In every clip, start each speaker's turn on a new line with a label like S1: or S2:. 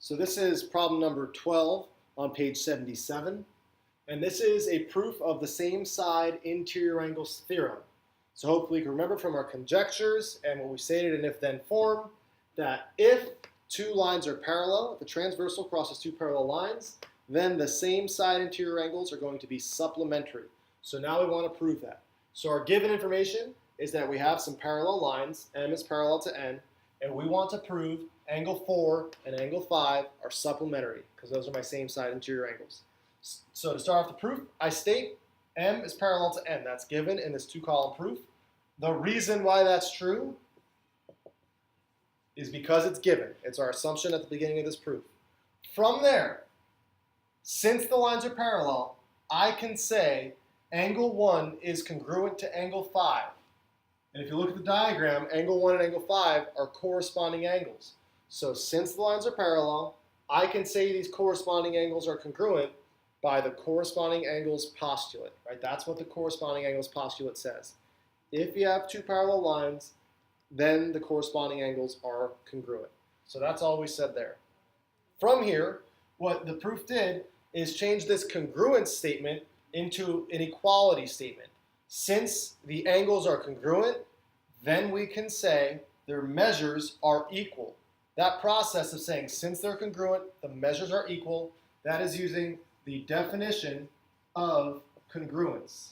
S1: So this is problem number 12 on page 77. And this is a proof of the same side interior angles theorem. So hopefully you can remember from our conjectures and what we stated in if-then form that if two lines are parallel, if a transversal crosses two parallel lines, then the same side interior angles are going to be supplementary. So now we want to prove that. So our given information is that we have some parallel lines, M is parallel to N, and we want to prove angle 4 and angle 5 are supplementary because those are my same side interior angles. So to start off the proof, I state M is parallel to N. That's given in this two-column proof. The reason why that's true is because it's given. It's our assumption at the beginning of this proof. From there, since the lines are parallel, I can say angle 1 is congruent to angle 5. And if you look at the diagram, angle 1 and angle 5 are corresponding angles. So since the lines are parallel, I can say these corresponding angles are congruent by the corresponding angles postulate, right? That's what the corresponding angles postulate says. If you have two parallel lines, then the corresponding angles are congruent. So that's all we said there. From here, what the proof did is change this congruence statement into an equality statement. Since the angles are congruent, then we can say their measures are equal. That process of saying since they're congruent, the measures are equal, that is using the definition of congruence.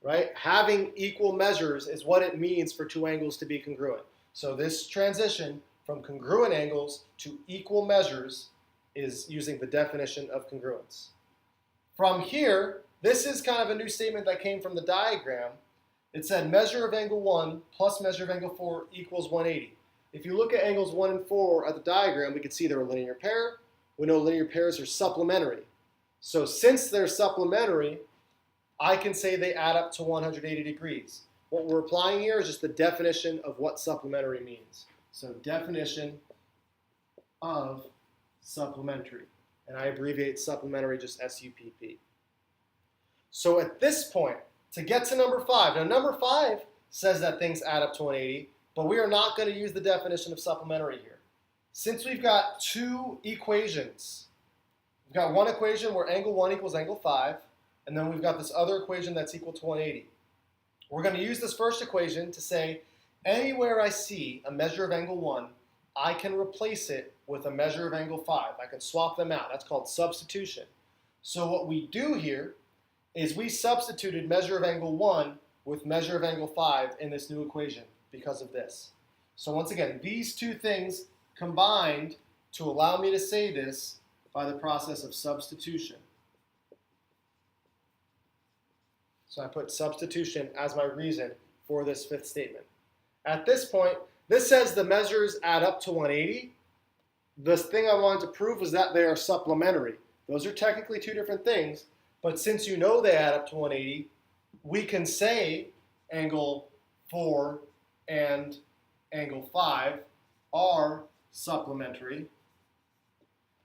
S1: Right? Having equal measures is what it means for two angles to be congruent. So this transition from congruent angles to equal measures is using the definition of congruence. From here, this is kind of a new statement that came from the diagram. It said measure of angle 1 plus measure of angle 4 equals 180. If you look at angles 1 and 4 at the diagram, we can see they're a linear pair. We know linear pairs are supplementary. So since they're supplementary, I can say they add up to 180 degrees. What we're applying here is just the definition of what supplementary means. So definition of supplementary. And I abbreviate supplementary just SUPP. So at this point, to get to number 5, now number 5 says that things add up to 180, but we are not going to use the definition of supplementary here. Since we've got two equations, we've got one equation where angle 1 equals angle 5, and then we've got this other equation that's equal to 180. We're going to use this first equation to say anywhere I see a measure of angle 1, I can replace it with a measure of angle 5. I can swap them out. That's called substitution. So what we do here is we substituted measure of angle 1 with measure of angle 5 in this new equation because of this. So once again, these two things combined to allow me to say this by the process of substitution. So I put substitution as my reason for this fifth statement. At this point, this says the measures add up to 180. The thing I wanted to prove was that they are supplementary. Those are technically two different things, but since you know they add up to 180, we can say angle 4 and angle 5 are supplementary,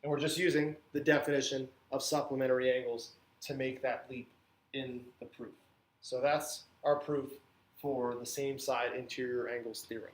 S1: and we're just using the definition of supplementary angles to make that leap in the proof. So that's our proof for the same side interior angles theorem.